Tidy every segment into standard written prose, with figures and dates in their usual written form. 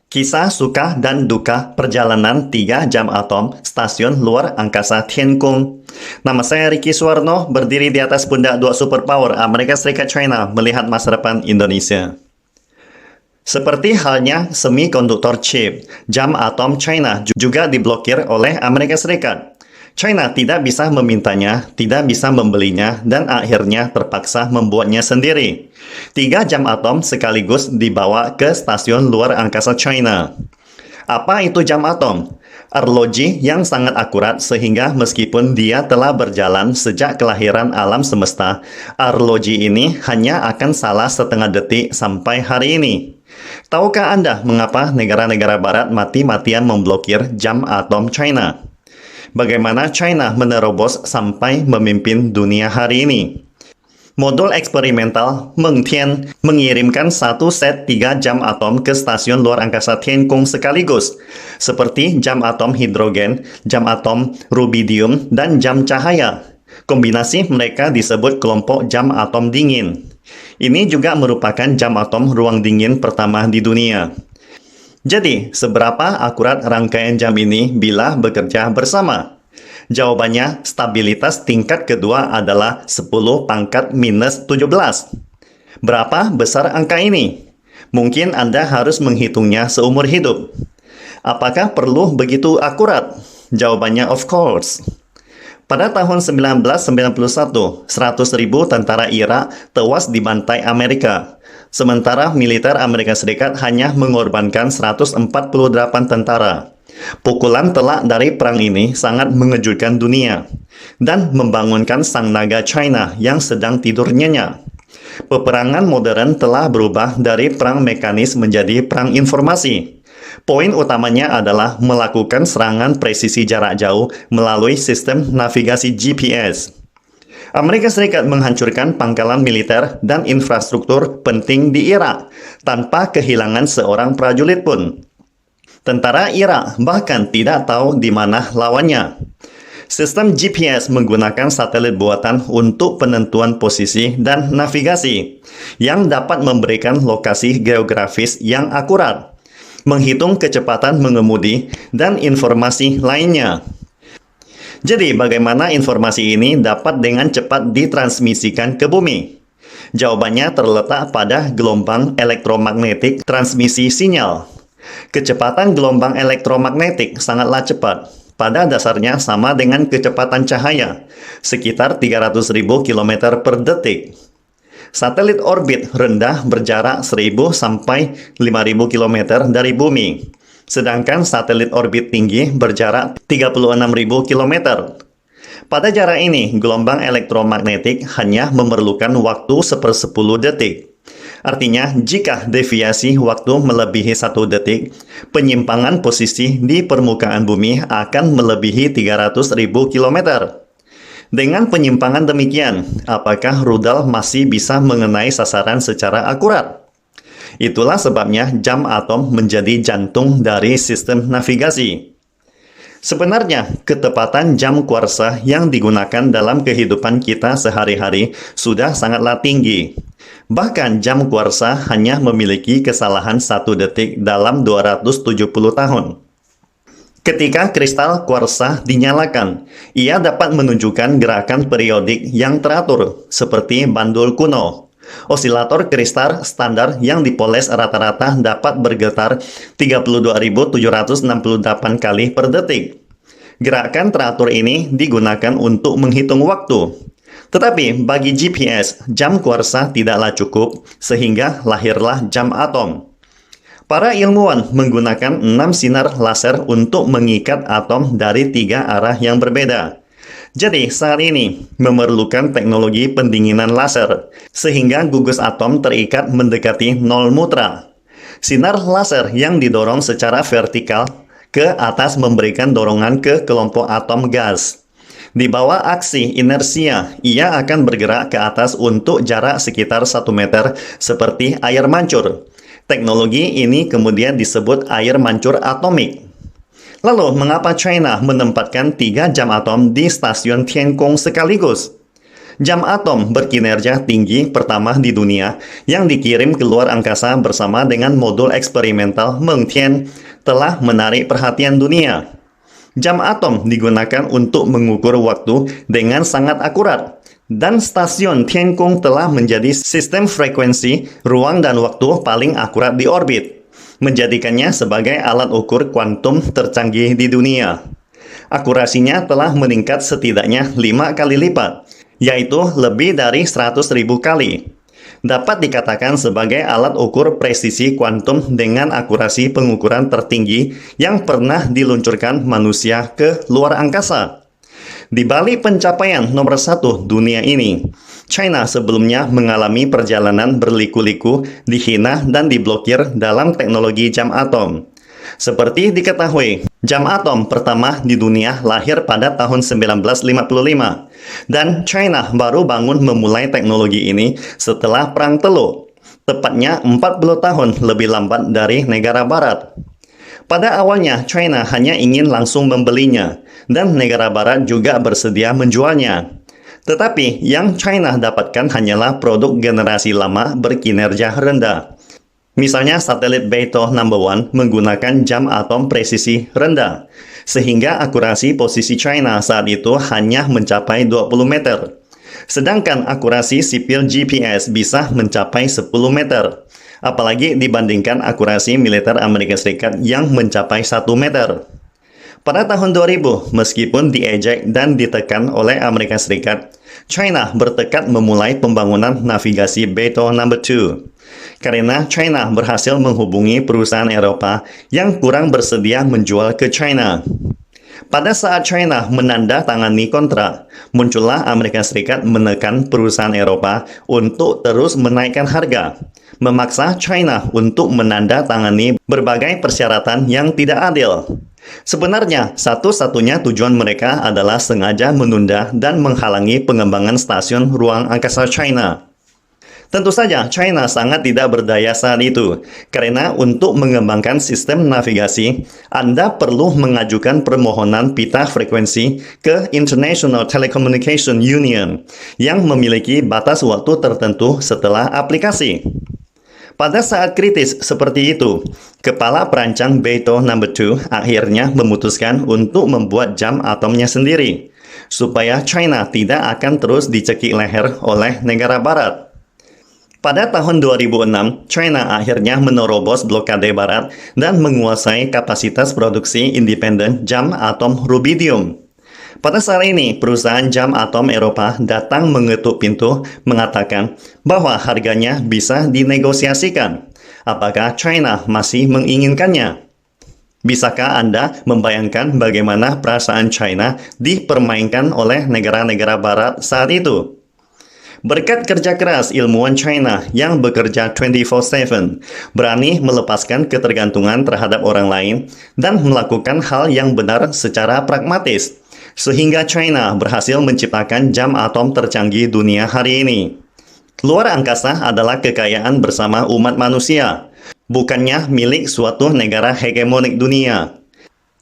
Kisah suka dan duka perjalanan 3 jam atom Stasiun Luar Angkasa Tiangong. Nama saya Ricky Suwarno, berdiri di atas pundak dua superpower Amerika Serikat China melihat masa depan Indonesia. Seperti halnya semikonduktor chip, jam atom China juga diblokir oleh Amerika Serikat. China tidak bisa memintanya, tidak bisa membelinya, dan akhirnya terpaksa membuatnya sendiri. 3 jam atom sekaligus dibawa ke stasiun luar angkasa China. Apa itu jam atom? Arloji yang sangat akurat sehingga meskipun dia telah berjalan sejak kelahiran alam semesta, arloji ini hanya akan salah setengah detik sampai hari ini. Tahukah Anda mengapa negara-negara barat mati-matian memblokir jam atom China? Bagaimana China menerobos sampai memimpin dunia hari ini? Modul eksperimental Meng Tian mengirimkan satu set 3 jam atom ke stasiun luar angkasa Tiangong sekaligus, seperti jam atom hidrogen, jam atom rubidium, dan jam cahaya. Kombinasi mereka disebut kelompok jam atom dingin. Ini juga merupakan jam atom ruang dingin pertama di dunia. Jadi, seberapa akurat rangkaian jam ini bila bekerja bersama? Jawabannya, stabilitas tingkat kedua adalah 10 pangkat minus 17. Berapa besar angka ini? Mungkin Anda harus menghitungnya seumur hidup. Apakah perlu begitu akurat? Jawabannya of course. Pada tahun 1991, 100.000 tentara Irak tewas dibantai Amerika. Sementara militer Amerika Serikat hanya mengorbankan 148 tentara. Pukulan telak dari perang ini sangat mengejutkan dunia dan membangunkan sang naga China yang sedang tidur nyenyak. Peperangan modern telah berubah dari perang mekanis menjadi perang informasi. Poin utamanya adalah melakukan serangan presisi jarak jauh melalui sistem navigasi GPS. Amerika Serikat menghancurkan pangkalan militer dan infrastruktur penting di Irak tanpa kehilangan seorang prajurit pun. Tentara Irak bahkan tidak tahu di mana lawannya. Sistem GPS menggunakan satelit buatan untuk penentuan posisi dan navigasi yang dapat memberikan lokasi geografis yang akurat, menghitung kecepatan mengemudi, dan informasi lainnya. Jadi, bagaimana informasi ini dapat dengan cepat ditransmisikan ke bumi? Jawabannya terletak pada gelombang elektromagnetik transmisi sinyal. Kecepatan gelombang elektromagnetik sangatlah cepat. Pada dasarnya sama dengan kecepatan cahaya, sekitar 300.000 km per detik. Satelit orbit rendah berjarak 1.000 sampai 5.000 km dari bumi. Sedangkan satelit orbit tinggi berjarak 36.000 km. Pada jarak ini, gelombang elektromagnetik hanya memerlukan waktu 1/10 detik. Artinya, jika deviasi waktu melebihi 1 detik, penyimpangan posisi di permukaan bumi akan melebihi 300.000 km. Dengan penyimpangan demikian, apakah rudal masih bisa mengenai sasaran secara akurat? Itulah sebabnya jam atom menjadi jantung dari sistem navigasi. Sebenarnya, ketepatan jam kuarsa yang digunakan dalam kehidupan kita sehari-hari sudah sangatlah tinggi. Bahkan jam kuarsa hanya memiliki kesalahan 1 detik dalam 270 tahun. Ketika kristal kuarsa dinyalakan, ia dapat menunjukkan gerakan periodik yang teratur, seperti bandul kuno. Osilator kristal standar yang dipoles rata-rata dapat bergetar 32.768 kali per detik. Gerakan teratur ini digunakan untuk menghitung waktu. Tetapi bagi GPS, jam kuarsa tidaklah cukup, sehingga lahirlah jam atom. Para ilmuwan menggunakan 6 sinar laser untuk mengikat atom dari 3 arah yang berbeda. Jadi, saat ini memerlukan teknologi pendinginan laser, sehingga gugus atom terikat mendekati nol mutra. Sinar laser yang didorong secara vertikal ke atas memberikan dorongan ke kelompok atom gas. Di bawah aksi inersia, ia akan bergerak ke atas untuk jarak sekitar 1 meter seperti air mancur. Teknologi ini kemudian disebut air mancur atomik. Lalu, mengapa China menempatkan 3 jam atom di stasiun Tiangong sekaligus? Jam atom berkinerja tinggi pertama di dunia yang dikirim ke luar angkasa bersama dengan modul eksperimental Mengtian telah menarik perhatian dunia. Jam atom digunakan untuk mengukur waktu dengan sangat akurat, dan stasiun Tiangong telah menjadi sistem frekuensi, ruang dan waktu paling akurat di orbit, menjadikannya sebagai alat ukur kuantum tercanggih di dunia. Akurasinya telah meningkat setidaknya 5 kali lipat, yaitu lebih dari 100.000 kali. Dapat dikatakan sebagai alat ukur presisi kuantum dengan akurasi pengukuran tertinggi yang pernah diluncurkan manusia ke luar angkasa. Di balik pencapaian nomor 1 dunia ini, China sebelumnya mengalami perjalanan berliku-liku, dihina dan diblokir dalam teknologi jam atom. Seperti diketahui, jam atom pertama di dunia lahir pada tahun 1955, dan China baru bangun memulai teknologi ini setelah Perang Teluk, tepatnya 40 tahun lebih lambat dari negara barat. Pada awalnya, China hanya ingin langsung membelinya, dan negara barat juga bersedia menjualnya. Tetapi yang China dapatkan hanyalah produk generasi lama berkinerja rendah. Misalnya satelit Beidou No. 1 menggunakan jam atom presisi rendah, sehingga akurasi posisi China saat itu hanya mencapai 20 meter. Sedangkan akurasi sipil GPS bisa mencapai 10 meter, apalagi dibandingkan akurasi militer Amerika Serikat yang mencapai 1 meter. Pada tahun 2000, meskipun diejek dan ditekan oleh Amerika Serikat, China bertekad memulai pembangunan navigasi Beidou No. 2. Karena China berhasil menghubungi perusahaan Eropa yang kurang bersedia menjual ke China. Pada saat China menandatangani kontrak, muncullah Amerika Serikat menekan perusahaan Eropa untuk terus menaikkan harga, memaksa China untuk menandatangani berbagai persyaratan yang tidak adil. Sebenarnya, satu-satunya tujuan mereka adalah sengaja menunda dan menghalangi pengembangan stasiun ruang angkasa China. Tentu saja, China sangat tidak berdaya saat itu, karena untuk mengembangkan sistem navigasi, Anda perlu mengajukan permohonan pita frekuensi ke International Telecommunication Union yang memiliki batas waktu tertentu setelah aplikasi. Pada saat kritis seperti itu, kepala perancang Beidou No. 2 akhirnya memutuskan untuk membuat jam atomnya sendiri, supaya China tidak akan terus dicekik leher oleh negara barat. Pada tahun 2006, China akhirnya menerobos blokade barat dan menguasai kapasitas produksi independen jam atom rubidium. Pada saat ini, perusahaan jam atom Eropa datang mengetuk pintu mengatakan bahwa harganya bisa dinegosiasikan. Apakah China masih menginginkannya? Bisakah Anda membayangkan bagaimana perasaan China dipermainkan oleh negara-negara barat saat itu? Berkat kerja keras ilmuwan China yang bekerja 24/7, berani melepaskan ketergantungan terhadap orang lain dan melakukan hal yang benar secara pragmatis, sehingga China berhasil menciptakan jam atom tercanggih dunia hari ini. Luar angkasa adalah kekayaan bersama umat manusia, bukannya milik suatu negara hegemonik dunia.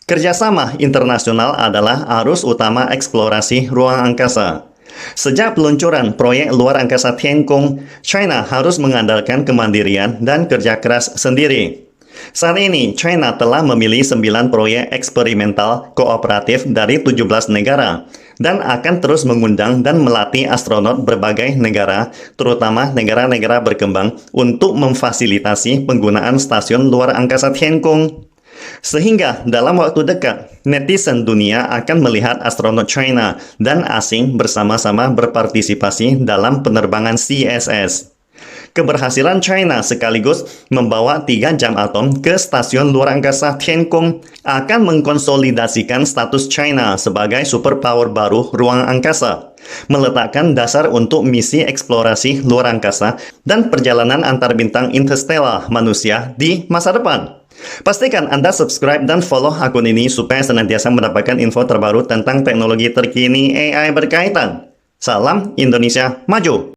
Kerjasama internasional adalah arus utama eksplorasi ruang angkasa. Sejak peluncuran proyek luar angkasa Tiangong, China harus mengandalkan kemandirian dan kerja keras sendiri. Saat ini, China telah memilih 9 proyek eksperimental kooperatif dari 17 negara dan akan terus mengundang dan melatih astronot berbagai negara, terutama negara-negara berkembang, untuk memfasilitasi penggunaan stasiun luar angkasa Tiangong. Sehingga dalam waktu dekat, netizen dunia akan melihat astronot China dan asing bersama-sama berpartisipasi dalam penerbangan CSS. Keberhasilan China sekaligus membawa 3 jam atom ke stasiun luar angkasa Tiangong akan mengkonsolidasikan status China sebagai superpower baru ruang angkasa, meletakkan dasar untuk misi eksplorasi luar angkasa dan perjalanan antar bintang interstellar manusia di masa depan. Pastikan Anda subscribe dan follow akun ini supaya senantiasa mendapatkan info terbaru tentang teknologi terkini AI berkaitan. Salam Indonesia Maju!